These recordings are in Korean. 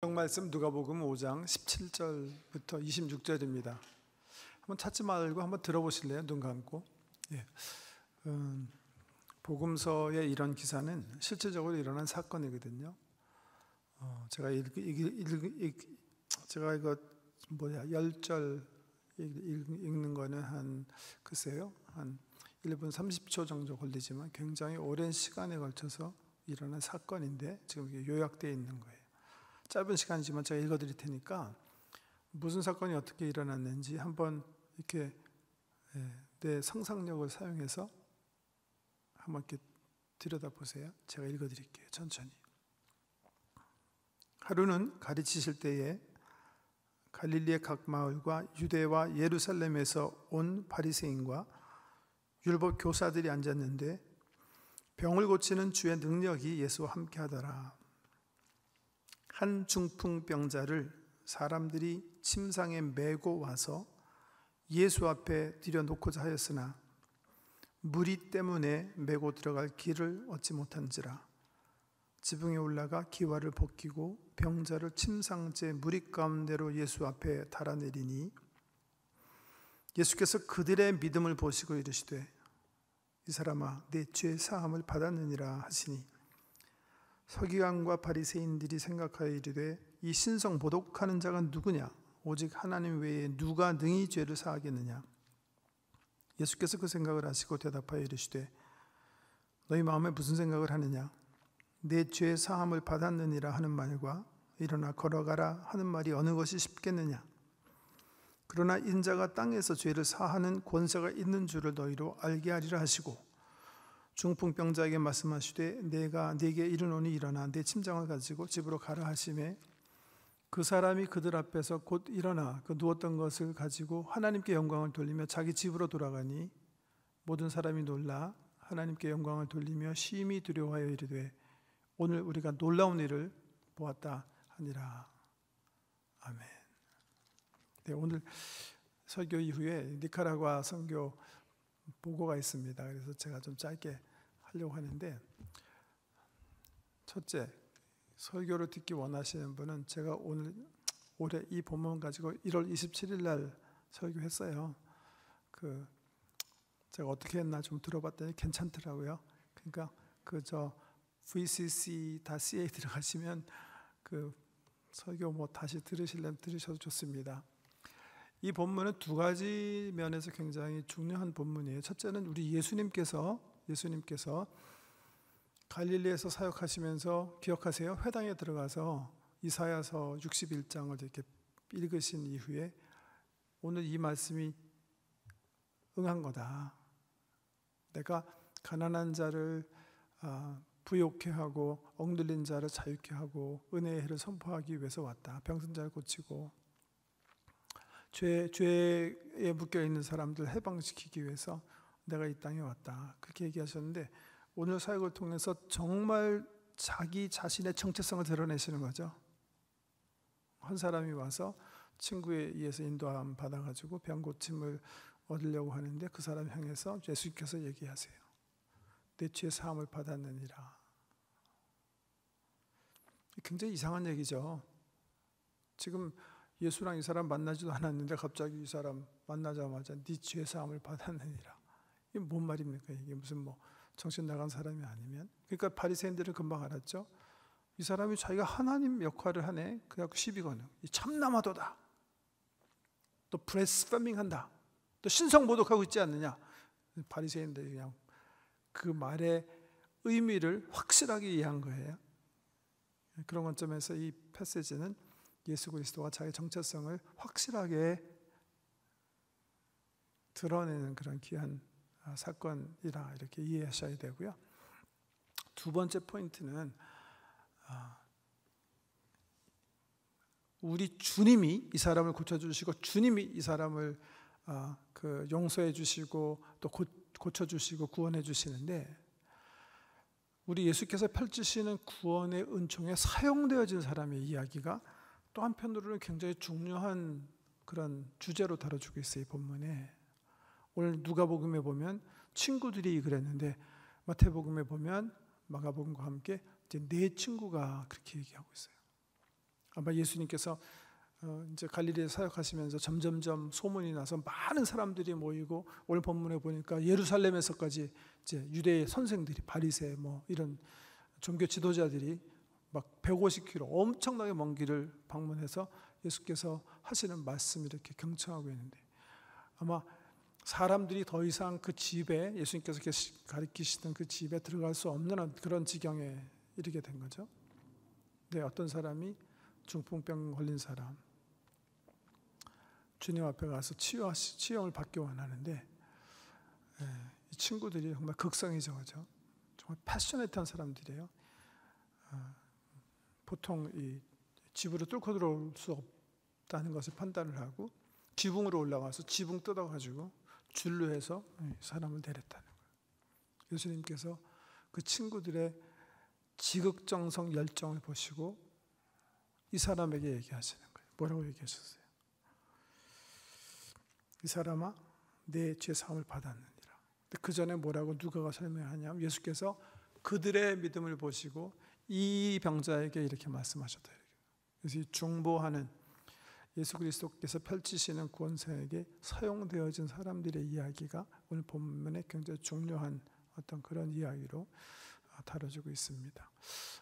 말씀 누가복음 5장 17절부터 26절입니다. 한번 찾지 말고 한번 들어보실래요? 눈 감고. 복음서의 이런 기사는 실제적으로 일어난 사건이거든요. 제가 이거 10절 읽는 거는 한 1분 30초 정도 걸리지만 굉장히 오랜 시간에 걸쳐서 일어난 사건인데 지금 이게 요약되어 있는 거예요. 짧은 시간이지만 제가 읽어드릴 테니까 무슨 사건이 어떻게 일어났는지 한번 이렇게 내 상상력을 사용해서 한번 이렇게 들여다보세요. 제가 읽어드릴게요. 천천히. 하루는 가르치실 때에 갈릴리의 각 마을과 유대와 예루살렘에서 온 바리새인과 율법 교사들이 앉았는데 병을 고치는 주의 능력이 예수와 함께 하더라. 한 중풍병자를 사람들이 침상에 메고 와서 예수 앞에 들여놓고자 하였으나 무리 때문에 메고 들어갈 길을 얻지 못한지라. 지붕에 올라가 기와를 벗기고 병자를 침상째 무리 가운데로 예수 앞에 달아내리니 예수께서 그들의 믿음을 보시고 이르시되 이 사람아 내 죄 사함을 받았느니라 하시니 서기관과 바리새인들이 생각하여 이르되 이 신성 모독하는 자가 누구냐? 오직 하나님 외에 누가 능히 죄를 사하겠느냐? 예수께서 그 생각을 하시고 대답하여 이르시되 너희 마음에 무슨 생각을 하느냐? 내 죄 사함을 받았느니라 하는 말과 일어나 걸어가라 하는 말이 어느 것이 쉽겠느냐? 그러나 인자가 땅에서 죄를 사하는 권세가 있는 줄을 너희로 알게 하리라 하시고 중풍병자에게 말씀하시되 내가 네게 이르노니 일어나 내 침장을 가지고 집으로 가라 하시매 그 사람이 그들 앞에서 곧 일어나 그 누웠던 것을 가지고 하나님께 영광을 돌리며 자기 집으로 돌아가니 모든 사람이 놀라 하나님께 영광을 돌리며 심히 두려워하여 이르되 오늘 우리가 놀라운 일을 보았다 하니라. 아멘. 네, 오늘 설교 이후에 니카라과 선교 보고가 있습니다. 그래서 제가 좀 짧게 하려고 하는데, 첫째, 설교를 듣기 원하시는 분은 제가 올해 이 본문 가지고 1월 27일 날 설교했어요. 제가 어떻게 했나 좀 들어봤더니 괜찮더라고요. 그러니까 vcc.ca 들어가시면 설교 다시 들으시려면 들으셔도 좋습니다. 이 본문은 두 가지 면에서 굉장히 중요한 본문이에요. 첫째는 우리 예수님께서 갈릴리에서 사역하시면서 기억하세요? 회당에 들어가서 이사야서 61장을 이렇게 읽으신 이후에 오늘 이 말씀이 응한 거다. 내가 가난한 자를 부욕케 하고 억눌린 자를 자유케 하고 은혜의 해를 선포하기 위해서 왔다. 병든 자를 고치고 죄에 묶여있는 사람들 해방시키기 위해서 내가 이 땅에 왔다. 그렇게 얘기하셨는데 오늘 사역을 통해서 정말 자기 자신의 정체성을 드러내시는 거죠. 한 사람이 와서 친구에 의해서 인도함 받아가지고 병 고침을 얻으려고 하는데 그 사람 향해서 예수께서 얘기하세요. 내 죄 사함을 받았느니라. 굉장히 이상한 얘기죠. 지금 예수랑 이 사람 만나지도 않았는데 갑자기 이 사람 만나자마자 네 죄 사함을 받았느니라. 이게 뭔 말입니까? 이게 무슨 정신 나간 사람이 아니면. 그러니까 바리새인들은 금방 알았죠. 이 사람이 자기가 하나님 역할을 하네. 그래갖고 시비 거는. 참남하도다. 또 브레스퍼밍한다. 또 신성 모독하고 있지 않느냐. 바리새인들이 그냥 그 말의 의미를 확실하게 이해한 거예요. 그런 관점에서 이 패시지는 예수 그리스도가 자기 정체성을 확실하게 드러내는 그런 귀한 사건이라 이렇게 이해하셔야 되고요. 두 번째 포인트는 우리 주님이 이 사람을 고쳐주시고 주님이 이 사람을 용서해 주시고 또 고쳐주시고 구원해 주시는데 우리 예수께서 펼치시는 구원의 은총에 사용되어진 사람의 이야기가 또 한편으로는 굉장히 중요한 그런 주제로 다뤄주고 있어요. 이 본문에. 오늘 누가복음에 보면 친구들이 그랬는데 마태복음에 보면 마가복음과 함께 이제 네 친구가 그렇게 얘기하고 있어요. 아마 예수님께서 이제 갈릴리에 사역하시면서 점점점 소문이 나서 많은 사람들이 모이고, 오늘 본문에 보니까 예루살렘에서까지 이제 유대의 선생들이, 바리새 뭐 이런 종교 지도자들이 막 150km 엄청나게 먼 길을 방문해서 예수께서 하시는 말씀 이렇게 경청하고 있는데, 아마 사람들이 더 이상 그 집에, 예수님께서 가르치시던 그 집에 들어갈 수 없는 그런 지경에 이르게 된 거죠. 네, 어떤 사람이 중풍병 걸린 사람, 주님 앞에 가서 치유를 받기 원하는데, 이 친구들이 정말 극성이죠. 정말 패셔네트한 사람들이에요. 보통 이 집으로 뚫고 들어올 수 없다는 것을 판단을 하고 지붕으로 올라가서 지붕 뜯어가지고 줄로 해서 사람을 데렸다는 거예요. 예수님께서 그 친구들의 지극정성 열정을 보시고 이 사람에게 얘기하시는 거예요. 뭐라고 얘기하셨어요? 이 사람아, 내 죄 사함을 받았느니라. 그 전에 뭐라고 누가가 설명하냐면, 예수께서 그들의 믿음을 보시고 이 병자에게 이렇게 말씀하셨다. 그래서 이 중보하는 예수 그리스도께서 펼치시는 구원사에게 사용되어진 사람들의 이야기가 오늘 본문에 굉장히 중요한 어떤 그런 이야기로 다뤄지고 있습니다.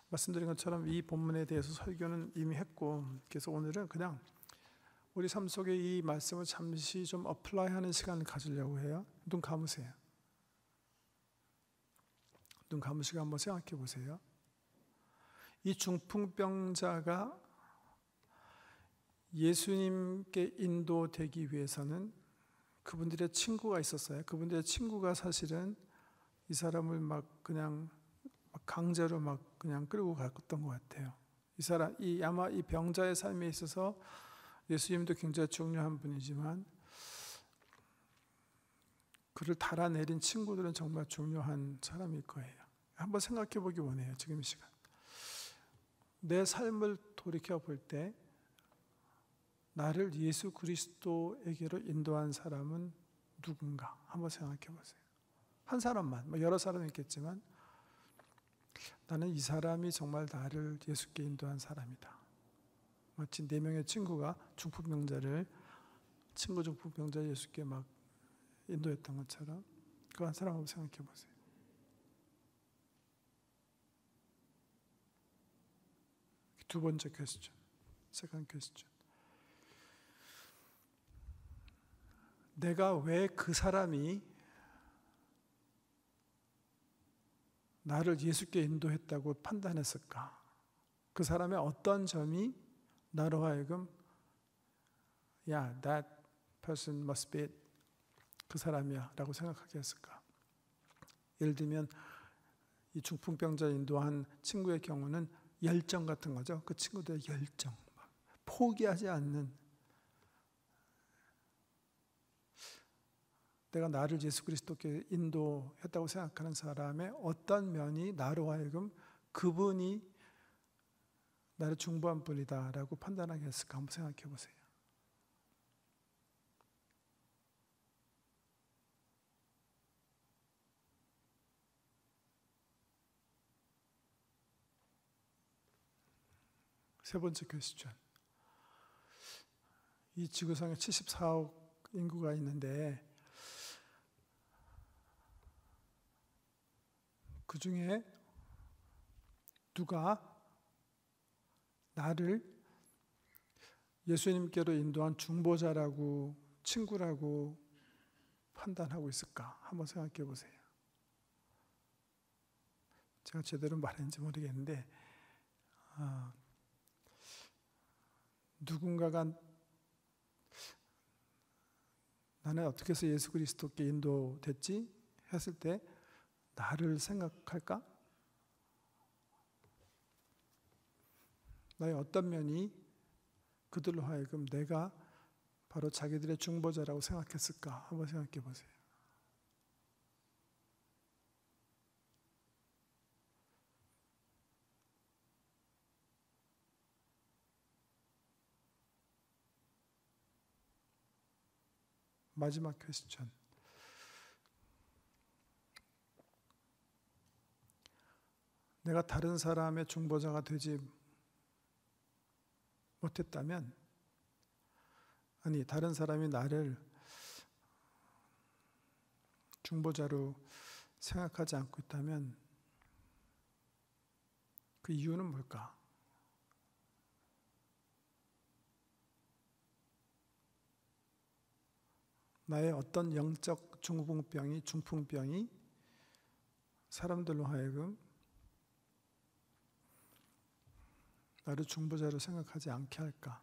말씀드린 것처럼 이 본문에 대해서 설교는 이미 했고, 그래서 오늘은 그냥 우리 삶 속에 이 말씀을 잠시 좀 어플라이하는 시간을 가지려고 해요. 눈 감으세요. 눈 감으시고 한번 생각해 보세요. 이 중풍병자가 예수님께 인도되기 위해서는 그분들의 친구가 있었어요. 그분들의 친구가 사실은 이 사람을 막 그냥 강제로 막 그냥 끌고 갔던 것 같아요. 아마 이 병자의 삶에 있어서 예수님도 굉장히 중요한 분이지만 그를 달아내린 친구들은 정말 중요한 사람일 거예요. 한번 생각해 보기 원해요. 지금 이 시간. 내 삶을 돌이켜 볼 때 나를 예수 그리스도에게로 인도한 사람은 누군가 한번 생각해 보세요. 한 사람만, 여러 사람이 있겠지만 나는 이 사람이 정말 나를 예수께 인도한 사람이다. 마치 4명의 친구가 중풍병자를 예수께 막 인도했던 것처럼 그 한 사람 한번 생각해 보세요. 두 번째 퀘스천, 세컨드 퀘스천. 내가 왜 그 사람이 나를 예수께 인도했다고 판단했을까? 그 사람의 어떤 점이 나로 하여금 that person must be 그 사람이야 라고 생각하게 했을까? 예를 들면 이 중풍병자 인도한 친구의 경우는 열정 같은 거죠. 그 친구들의 열정, 포기하지 않는, 내가 나를 예수 그리스도께 인도했다고 생각하는 사람의 어떤 면이 나로 하여금 그분이 나를 중보한 분이다 라고 판단하게 했을까? 한번 생각해 보세요. 세 번째 퀘스천. 이 지구상에 74억 인구가 있는데 그 중에 누가 나를 예수님께로 인도한 중보자라고, 친구라고 판단하고 있을까? 한번 생각해 보세요. 제가 제대로 말했는지 모르겠는데 누군가가 나는 어떻게 해서 예수 그리스도께 인도됐지? 했을 때 나를 생각할까? 나의 어떤 면이 그들로 하여금 내가 바로 자기들의 중보자라고 생각했을까? 한번 생각해 보세요. 마지막 퀘스천. 내가 다른 사람의 중보자가 되지 못했다면, 아니 다른 사람이 나를 중보자로 생각하지 않고 있다면 그 이유는 뭘까? 나의 어떤 영적 중풍병이 사람들로 하여금 나를 중보자로 생각하지 않게 할까?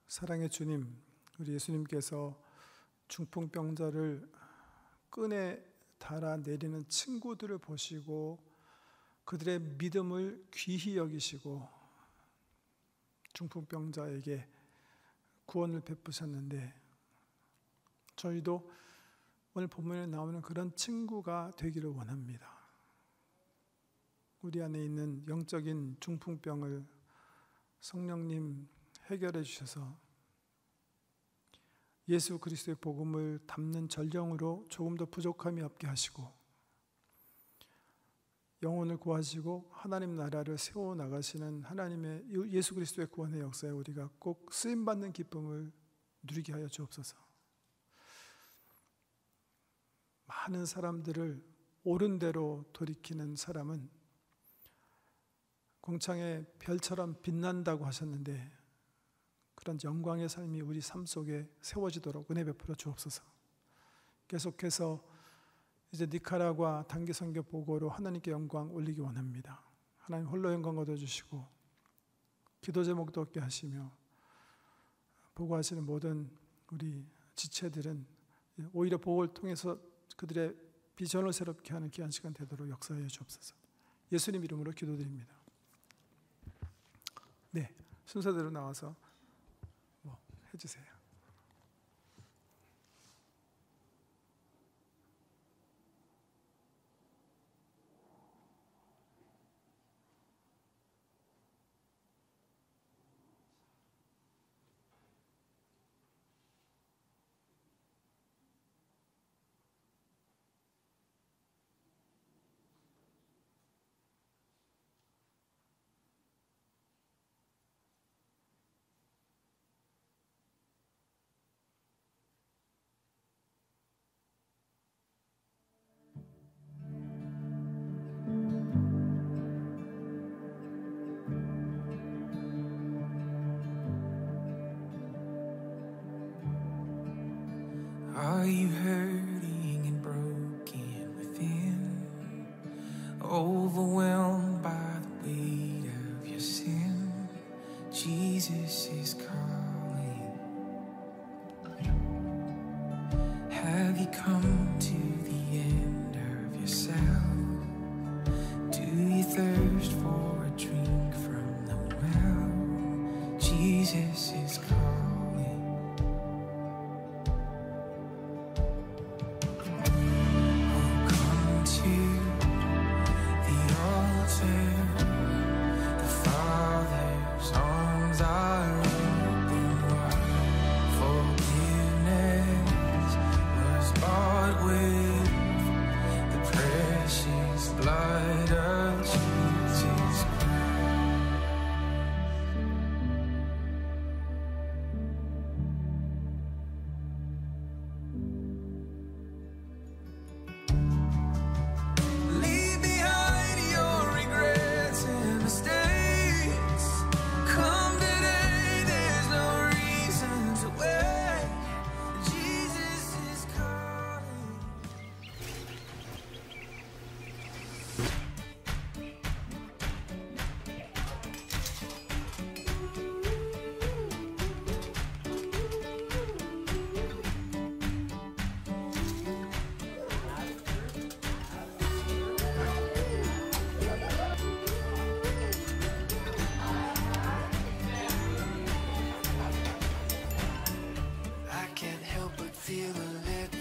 사랑의 주님, 우리 예수님께서 중풍병자를 끈에 달아 내리는 친구들을 보시고 그들의 믿음을 귀히 여기시고 중풍병자에게 구원을 베푸셨는데, 저희도 오늘 본문에 나오는 그런 친구가 되기를 원합니다. 우리 안에 있는 영적인 중풍병을 성령님 해결해 주셔서 예수 그리스도의 복음을 담는 전령으로 조금 더 부족함이 없게 하시고 영혼을 구하시고 하나님 나라를 세워나가시는 하나님의 예수 그리스도의 구원의 역사에 우리가 꼭 쓰임받는 기쁨을 누리게 하여 주옵소서. 많은 사람들을 옳은 대로 돌이키는 사람은 공창의 별처럼 빛난다고 하셨는데, 그런 영광의 삶이 우리 삶 속에 세워지도록 은혜 베풀어 주옵소서. 계속해서 이제 니카라과 단기 선교 보고로 하나님께 영광 올리기 원합니다. 하나님 홀로 영광 얻어주시고 기도 제목도 얻게 하시며 보고하시는 모든 우리 지체들은 오히려 보고를 통해서 그들의 비전을 새롭게 하는 귀한 시간 되도록 역사하여 주옵소서. 예수님 이름으로 기도드립니다. 네, 순서대로 나와서 해주세요. Are you hurting and broken within, overwhelmed by the weight of your sin? Jesus is calling. Have you come to the end of yourself? Do you thirst for a drink from the well? Jesus is calling.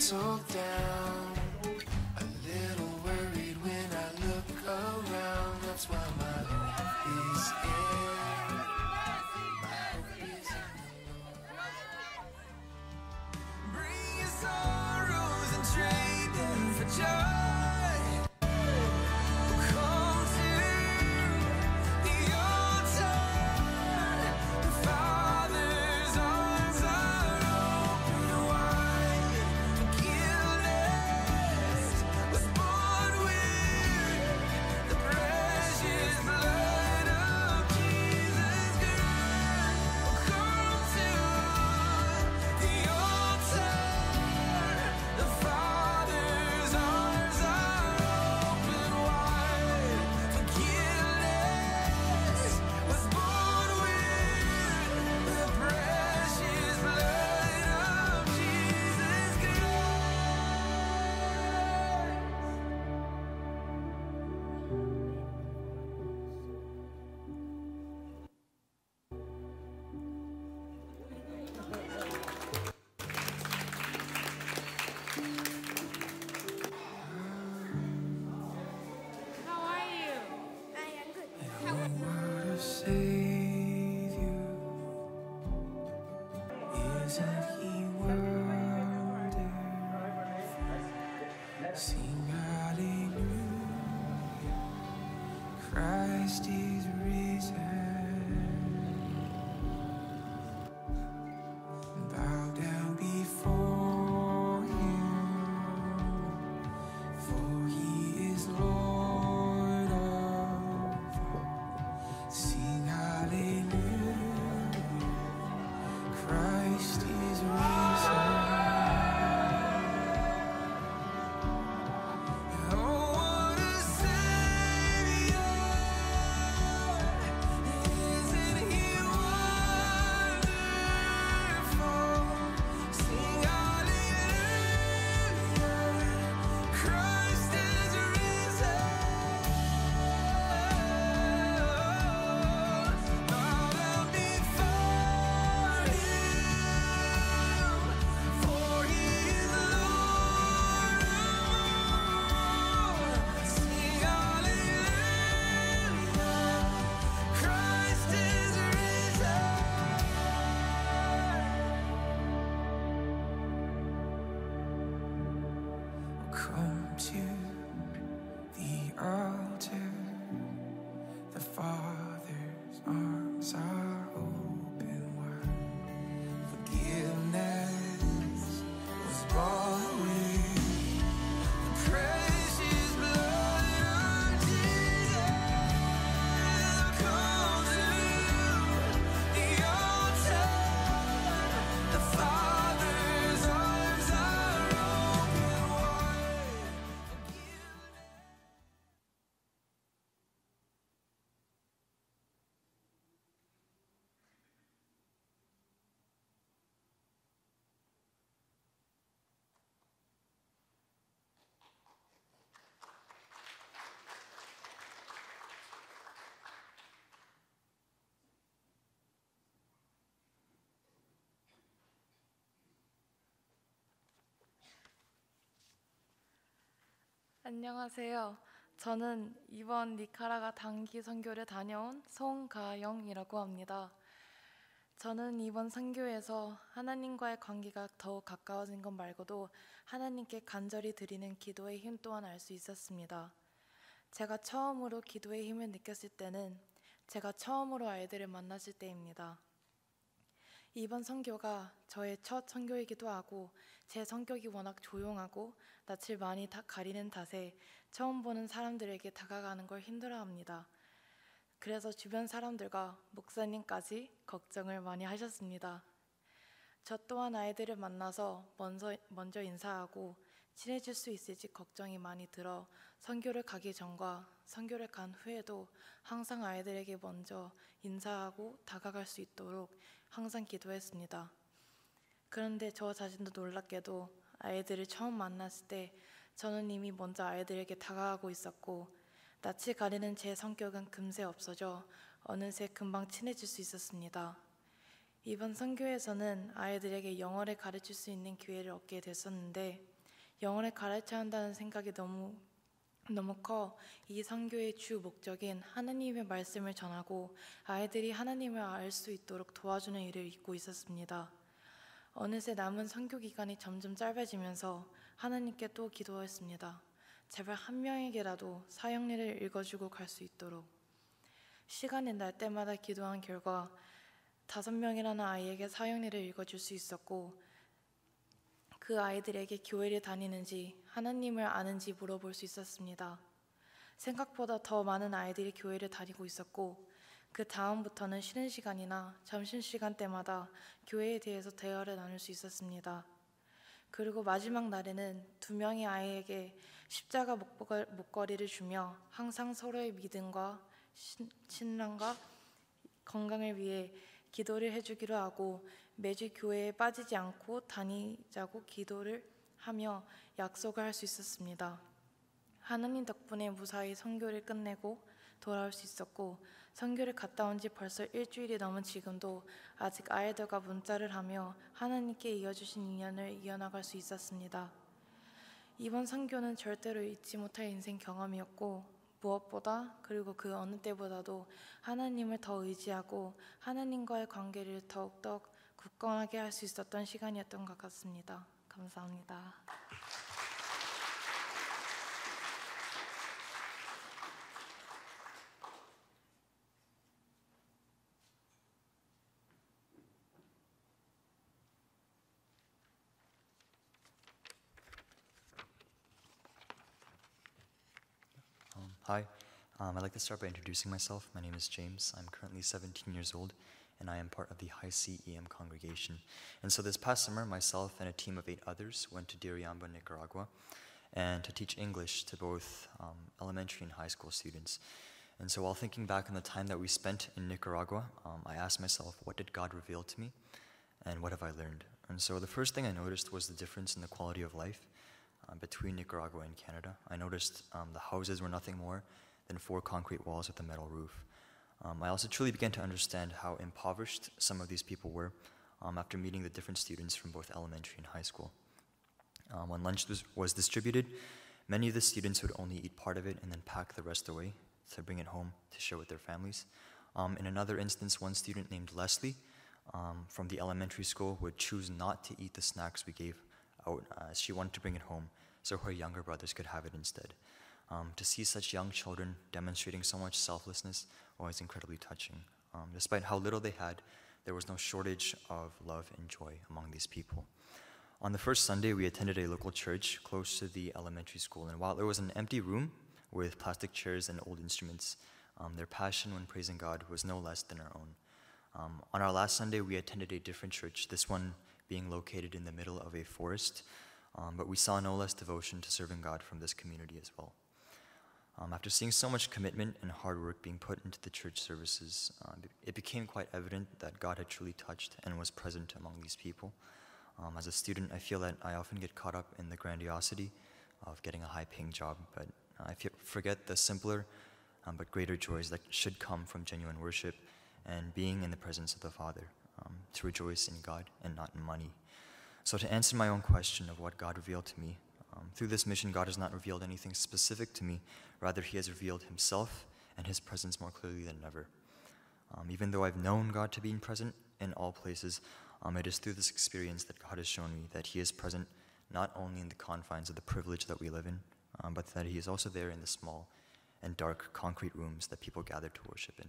settled down. A little worried when I look around. That's why my hope is in. My hope is in the Lord. Bring your sorrows and trade them for joy. Come to the altar. The Father's arms are open wide. Forgiveness was born with the precious blood of Jesus Christ. Come to the altar. The Father's arms are open wide. Forgiveness was born with the precious blood of Jesus Christ. How are you? I am good. What a Savior, isn't He wonderful? Sing hallelujah, Christ is risen. Bow down before Him, for He is Lord of all. Sing hallelujah, Christ is risen. Oh, what a Savior, isn't He wonderful? Sing hallelujah, Christ is risen. Bow down before Him, for He is Lord of all. Sing hallelujah, Christ is risen. Come to the altar. The Father's arms are open wide. Forgiveness was born with the precious blood of Jesus. Come to the altar. The Father's arms are open wide. 안녕하세요. 저는 이번 니카라가 단기 선교를 다녀온 송가영이라고 합니다. 저는 이번 선교에서 하나님과의 관계가 더욱 가까워진 것 말고도 하나님께 간절히 드리는 기도의 힘 또한 알 수 있었습니다. 제가 처음으로 기도의 힘을 느꼈을 때는 제가 처음으로 아이들을 만났을 때입니다. 이번 선교가 저의 첫 선교이기도 하고 제 성격이 워낙 조용하고 낯을 많이 가리는 탓에 처음 보는 사람들에게 다가가는 걸 힘들어합니다. 그래서 주변 사람들과 목사님까지 걱정을 많이 하셨습니다. 저 또한 아이들을 만나서 먼저 인사하고 친해질 수 있을지 걱정이 많이 들어 선교를 가기 전과 선교를 간 후에도 항상 아이들에게 먼저 인사하고 다가갈 수 있도록 항상 기도했습니다. 그런데 저 자신도 놀랍게도 아이들을 처음 만났을 때 저는 이미 먼저 아이들에게 다가가고 있었고 낯을 가리는 제 성격은 금세 없어져 어느새 금방 친해질 수 있었습니다. 이번 선교에서는 아이들에게 영어를 가르칠 수 있는 기회를 얻게 됐었는데 영혼을 가르쳐야 한다는 생각이 너무 커 이 선교의 주 목적인 하나님의 말씀을 전하고 아이들이 하나님을 알 수 있도록 도와주는 일을 잊고 있었습니다. 어느새 남은 선교 기간이 점점 짧아지면서 하나님께 또 기도했습니다. 제발 한 명에게라도 사형리를 읽어주고 갈 수 있도록. 시간이 날 때마다 기도한 결과 5명이라는 아이에게 사형리를 읽어줄 수 있었고, 그 아이들에게 교회를 다니는지 하나님을 아는지 물어볼 수 있었습니다. 생각보다 더 많은 아이들이 교회를 다니고 있었고, 그 다음부터는 쉬는 시간이나 점심시간 때마다 교회에 대해서 대화를 나눌 수 있었습니다. 그리고 마지막 날에는 2명의 아이에게 십자가 목걸이를 주며 항상 서로의 믿음과 신랑과 건강을 위해 기도를 해주기로 하고, 매주 교회에 빠지지 않고 다니자고 기도를 하며 약속을 할 수 있었습니다. 하나님 덕분에 무사히 선교를 끝내고 돌아올 수 있었고, 선교를 갔다 온 지 벌써 일주일이 넘은 지금도 아직 아이들과 문자를 하며 하나님께 이어주신 인연을 이어나갈 수 있었습니다. 이번 선교는 절대로 잊지 못할 인생 경험이었고, 무엇보다 그리고 그 어느 때보다도 하나님을 더 의지하고 하나님과의 관계를 더욱더 굳건하게 할 수 있었던 시간이었던 것 같습니다. 감사합니다. Hi, I'd like to start by introducing myself. My name is James. I'm currently 17 years old, and I am part of the High C EM congregation. And so this past summer, myself and a team of 8 others went to Diriamba, Nicaragua, and to teach English to both elementary and high school students. And so while thinking back on the time that we spent in Nicaragua, I asked myself, what did God reveal to me, and what have I learned? And so the first thing I noticed was the difference in the quality of life between Nicaragua and Canada. I noticed the houses were nothing more than 4 concrete walls with a metal roof. I also truly began to understand how impoverished some of these people were after meeting the different students from both elementary and high school. When lunch was distributed, many of the students would only eat part of it and then pack the rest away to bring it home to share with their families. In another instance, one student named Leslie from the elementary school would choose not to eat the snacks we gave out as she wanted to bring it home so her younger brothers could have it instead. To see such young children demonstrating so much selflessness was incredibly touching. Despite how little they had, there was no shortage of love and joy among these people. On the first Sunday, we attended a local church close to the elementary school, and while it was an empty room with plastic chairs and old instruments, their passion when praising God was no less than our own. On our last Sunday, we attended a different church, this one being located in the middle of a forest, but we saw no less devotion to serving God from this community as well. After seeing so much commitment and hard work being put into the church services, it became quite evident that God had truly touched and was present among these people. As a student, I feel that I often get caught up in the grandiosity of getting a high-paying job, but I forget the simpler but greater joys that should come from genuine worship and being in the presence of the Father, to rejoice in God and not in money. So to answer my own question of what God revealed to me, through this mission, God has not revealed anything specific to me. Rather, He has revealed Himself and His presence more clearly than ever. Even though I've known God to be present in all places, it is through this experience that God has shown me that He is present not only in the confines of the privilege that we live in, but that He is also there in the small and dark concrete rooms that people gather to worship in.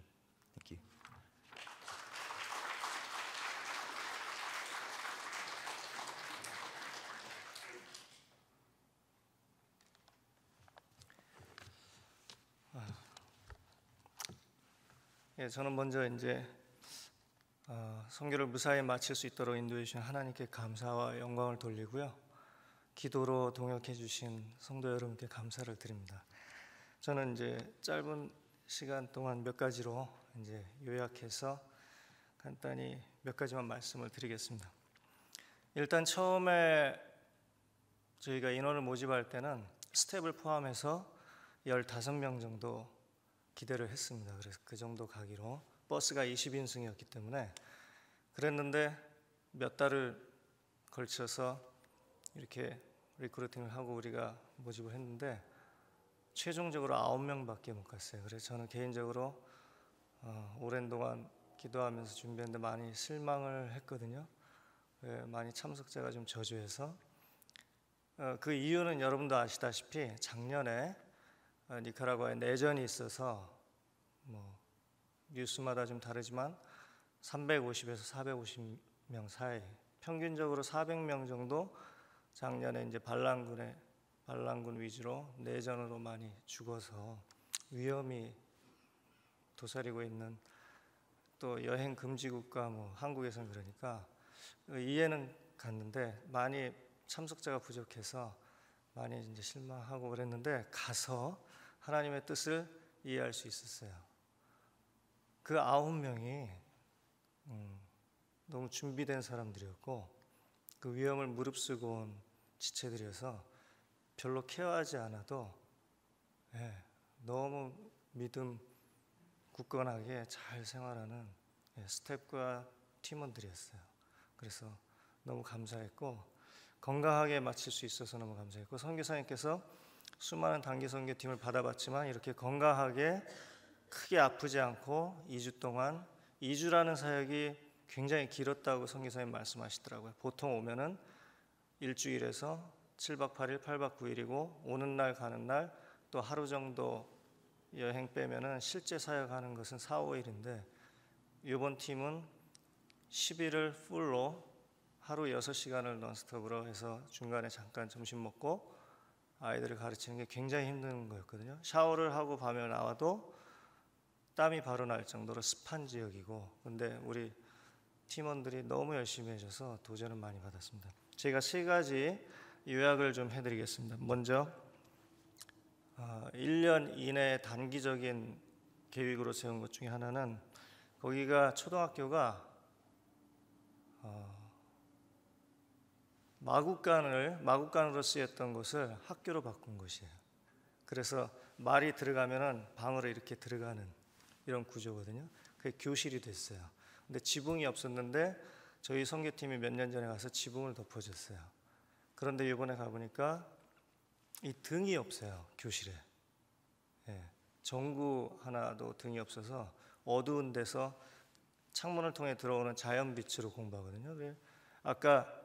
Thank you. 예, 저는 먼저 이제 선교를 무사히 마칠 수 있도록 인도해 주신 하나님께 감사와 영광을 돌리고요. 기도로 동역해 주신 성도 여러분께 감사를 드립니다. 저는 이제 짧은 시간 동안 몇 가지로 이제 요약해서 간단히 몇 가지만 말씀을 드리겠습니다. 일단 처음에 저희가 인원을 모집할 때는 스텝을 포함해서 15명 정도 기대를 했습니다. 그래서 그 정도 가기로, 버스가 20인승이었기 때문에 그랬는데 몇 달을 걸쳐서 이렇게 리크루팅을 하고 우리가 모집을 했는데 최종적으로 9명밖에 못 갔어요. 그래서 저는 개인적으로 오랜 동안 기도하면서 준비했는데 많이 실망을 했거든요. 많이 참석자가 좀 저조해서. 그 이유는 여러분도 아시다시피 작년에 니카라과에 내전이 있어서 뭐 뉴스마다 좀 다르지만 350에서 450명 사이, 평균적으로 400명 정도 작년에 이제 반란군 위주로 내전으로 많이 죽어서 위험이 도사리고 있는, 또 여행 금지 국가 뭐 한국에서는 그러니까 이해는 갔는데 많이 참석자가 부족해서 많이 이제 실망하고 그랬는데 가서 하나님의 뜻을 이해할 수 있었어요. 그 9명이 너무 준비된 사람들이었고 그 위험을 무릅쓰고 온 지체들이어서 별로 케어하지 않아도 너무 믿음 굳건하게 잘 생활하는 스태프과 팀원들이었어요. 그래서 너무 감사했고 건강하게 마칠 수 있어서 너무 감사했고, 선교사님께서 수많은 단기 선교팀을 받아봤지만 이렇게 건강하게 크게 아프지 않고 2주 동안, 2주라는 사역이 굉장히 길었다고 선교사님 말씀하시더라고요. 보통 오면은 일주일에서 7박 8일, 8박 9일이고 오는 날 가는 날 또 하루 정도 여행 빼면은 실제 사역하는 것은 4, 5일인데 이번 팀은 10일을 풀로 하루 6시간을 넌스톱으로 해서 중간에 잠깐 점심 먹고 아이들을 가르치는 게 굉장히 힘든 거였거든요. 샤워를 하고 밤에 나와도 땀이 바로 날 정도로 습한 지역이고, 근데 우리 팀원들이 너무 열심히 해줘서 도전을 많이 받았습니다. 제가 3가지 요약을 좀 해드리겠습니다. 먼저 1년 이내 단기적인 계획으로 세운 것 중에 하나는, 거기가 초등학교가 마국간으로 쓰였던 것을 학교로 바꾼 것이에요. 그래서 말이 들어가면은 방으로 이렇게 들어가는 이런 구조거든요. 그게 교실이 됐어요. 근데 지붕이 없었는데 저희 선교팀이 몇 년 전에 가서 지붕을 덮어줬어요. 그런데 이번에 가보니까 이 등이 없어요, 교실에. 전구 하나도 등이 없어서 어두운 데서 창문을 통해 들어오는 자연빛으로 공부하거든요. 아까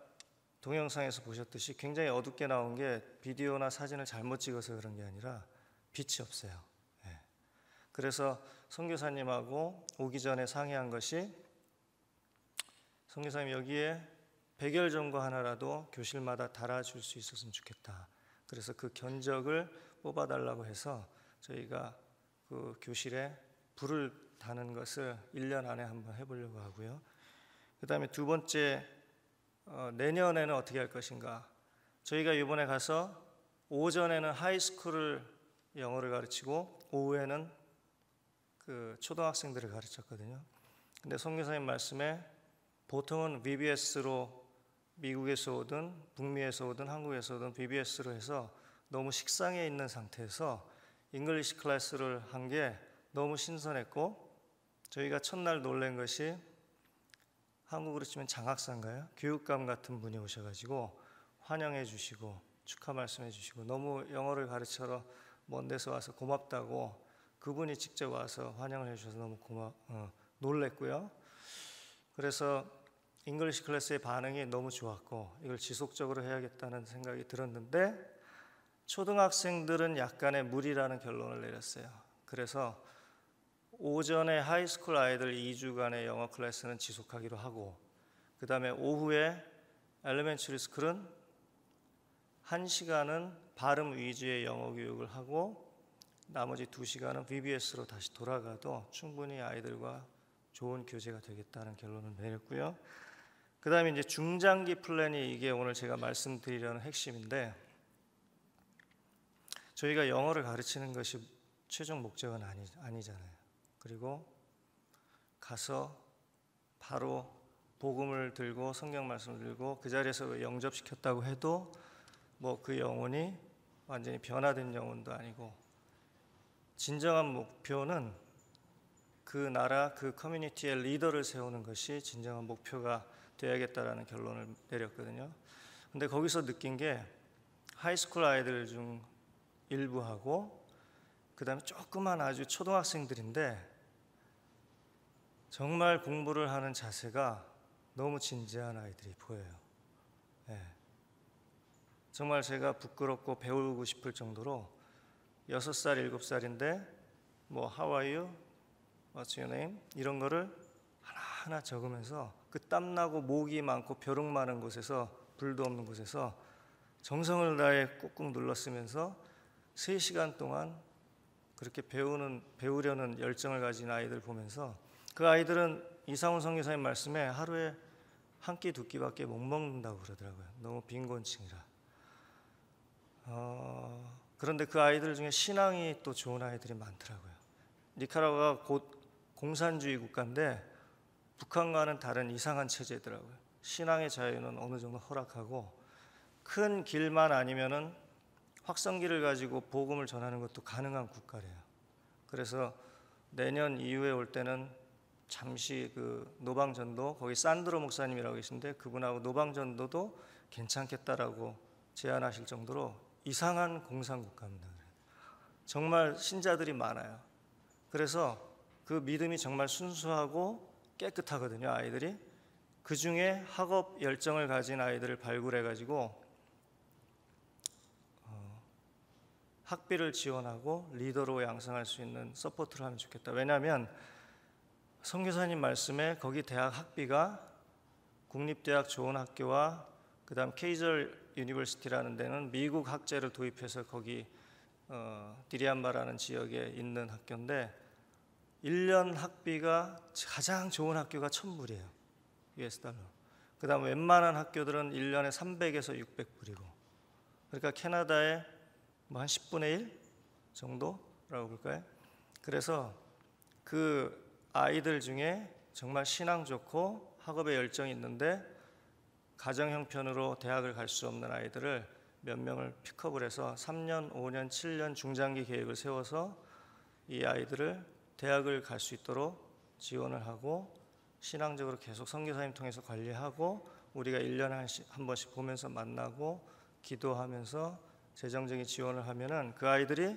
동영상에서 보셨듯이 굉장히 어둡게 나온 게 비디오나 사진을 잘못 찍어서 그런 게 아니라 빛이 없어요. 그래서 선교사님하고 오기 전에 상의한 것이, 선교사님 여기에 백열전구 하나라도 교실마다 달아줄 수 있었으면 좋겠다. 그래서 그 견적을 뽑아달라고 해서 저희가 그 교실에 불을 다는 것을 1년 안에 한번 해보려고 하고요. 그 다음에 두 번째, 내년에는 어떻게 할 것인가. 저희가 이번에 가서 오전에는 하이스쿨을 영어를 가르치고 오후에는 그 초등학생들을 가르쳤거든요. 근데 선교사님 말씀에 보통은 VBS로 미국에서 오든 북미에서 오든 한국에서 오든 VBS로 해서 너무 식상해 있는 상태에서 잉글리시 클래스를 한 게 너무 신선했고, 저희가 첫날 놀란 것이 한국으로 치면 장학사인가요? 교육감 같은 분이 오셔가지고 환영해 주시고 축하 말씀해 주시고 너무 영어를 가르쳐러 먼 데서 와서 고맙다고 그분이 직접 와서 환영을 해 주셔서 너무 놀랬고요. 그래서 잉글리시 클래스의 반응이 너무 좋았고 이걸 지속적으로 해야겠다는 생각이 들었는데, 초등학생들은 약간의 무리라는 결론을 내렸어요. 그래서 오전에 하이스쿨 아이들 2주간의 영어 클래스는 지속하기로 하고, 그 다음에 오후에 엘리멘터리 스쿨은 1시간은 발음 위주의 영어 교육을 하고 나머지 2시간은 VBS로 다시 돌아가도 충분히 아이들과 좋은 교제가 되겠다는 결론을 내렸고요. 그 다음에 이제 중장기 플랜이, 이게 오늘 제가 말씀드리려는 핵심인데, 저희가 영어를 가르치는 것이 최종 목적은 아니잖아요. 그리고 가서 바로 복음을 들고 성경 말씀을 들고 그 자리에서 영접시켰다고 해도 뭐 그 영혼이 완전히 변화된 영혼도 아니고, 진정한 목표는 그 나라 그 커뮤니티의 리더를 세우는 것이 진정한 목표가 되어야겠다라는 결론을 내렸거든요. 근데 거기서 느낀 게 하이스쿨 아이들 중 일부하고 그다음에 조그만 아주 초등학생들인데 정말 공부를 하는 자세가 너무 진지한 아이들이 보여요. 예. 정말 제가 부끄럽고 배우고 싶을 정도로 6살, 7살인데 뭐 How are you? What's your name? 이런 거를 하나하나 적으면서 그 땀나고 모기 많고 벼룩 많은 곳에서 불도 없는 곳에서 정성을 다해 꾹꾹 눌러 쓰면서 3시간 동안 그렇게 배우려는 열정을 가진 아이들 보면서 그 아이들은 이상훈 선교사님 말씀에 하루에 한 끼, 2끼밖에 못 먹는다고 그러더라고요. 너무 빈곤층이라. 그런데 그 아이들 중에 신앙이 또 좋은 아이들이 많더라고요. 니카라과가 곧 공산주의 국가인데 북한과는 다른 이상한 체제더라고요. 신앙의 자유는 어느 정도 허락하고 큰 길만 아니면은 확성기를 가지고 복음을 전하는 것도 가능한 국가래요. 그래서 내년 이후에 올 때는 잠시 그 노방전도, 거기 산드로 목사님이라고 계신데 그분하고 노방전도도 괜찮겠다라고 제안하실 정도로 이상한 공산국가입니다. 정말 신자들이 많아요. 그래서 그 믿음이 정말 순수하고 깨끗하거든요. 아이들이 그 중에 학업 열정을 가진 아이들을 발굴해가지고 학비를 지원하고 리더로 양성할 수 있는 서포트를 하면 좋겠다. 왜냐하면 선교사님 말씀에 거기 대학 학비가 국립대학 좋은 학교와 그 다음 케이저 유니버시티라는 데는 미국 학제를 도입해서 거기 디리안바라는 지역에 있는 학교인데 1년 학비가 가장 좋은 학교가 1,000불이에요. US 달러. 그 다음 웬만한 학교들은 1년에 300에서 600불이고 그러니까 캐나다의 뭐 한 10분의 1 정도라고 볼까요? 그래서 그 아이들 중에 정말 신앙 좋고 학업에 열정이 있는데 가정 형편으로 대학을 갈 수 없는 아이들을 몇 명을 픽업을 해서 3년, 5년, 7년 중장기 계획을 세워서 이 아이들을 대학을 갈 수 있도록 지원을 하고 신앙적으로 계속 선교사님 통해서 관리하고 우리가 1년에 한 번씩 보면서 만나고 기도하면서 재정적인 지원을 하면은 그 아이들이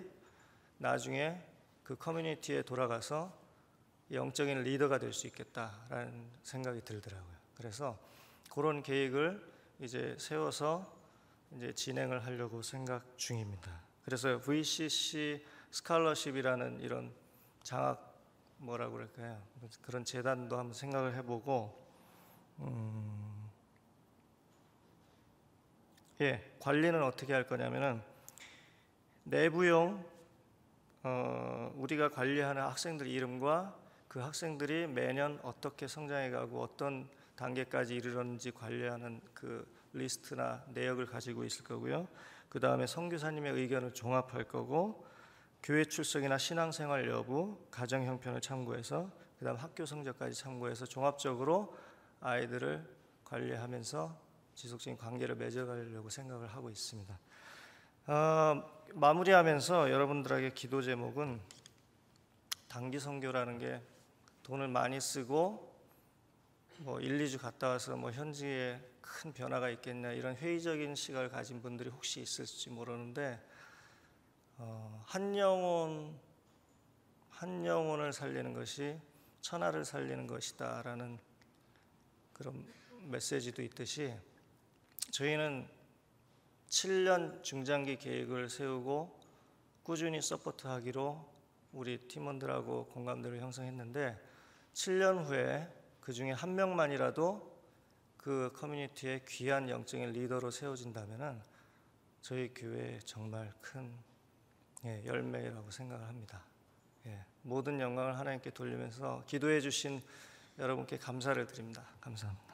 나중에 그 커뮤니티에 돌아가서 영적인 리더가 될 수 있겠다라는 생각이 들더라고요. 그래서 그런 계획을 이제 세워서 이제 진행을 하려고 생각 중입니다. 그래서 VCC 스칼러십이라는 이런 장학 뭐라고 그럴까요? 그런 재단도 한번 생각을 해보고 관리는 어떻게 할 거냐면은 내부용 우리가 관리하는 학생들 이름과 그 학생들이 매년 어떻게 성장해가고 어떤 단계까지 이르렀는지 관리하는 그 리스트나 내역을 가지고 있을 거고요. 그 다음에 선교사님의 의견을 종합할 거고 교회 출석이나 신앙생활 여부, 가정 형편을 참고해서 그 다음 학교 성적까지 참고해서 종합적으로 아이들을 관리하면서 지속적인 관계를 맺어가려고 생각을 하고 있습니다. 마무리하면서 여러분들에게 기도 제목은 단기 선교라는 게 돈을 많이 쓰고 뭐 1, 2주 갔다 와서 뭐 현지에 큰 변화가 있겠냐 이런 회의적인 시각을 가진 분들이 혹시 있을지 모르는데 한 영혼을 살리는 것이 천하를 살리는 것이다라는 그런 메시지도 있듯이 저희는 7년 중장기 계획을 세우고 꾸준히 서포트하기로 우리 팀원들하고 공감대를 형성했는데 7년 후에 그 중에 한 명만이라도 그 커뮤니티의 귀한 영적인 리더로 세워진다면은 저희 교회에 정말 큰 열매라고 생각을 합니다. 모든 영광을 하나님께 돌리면서 기도해 주신 여러분께 감사를 드립니다. 감사합니다.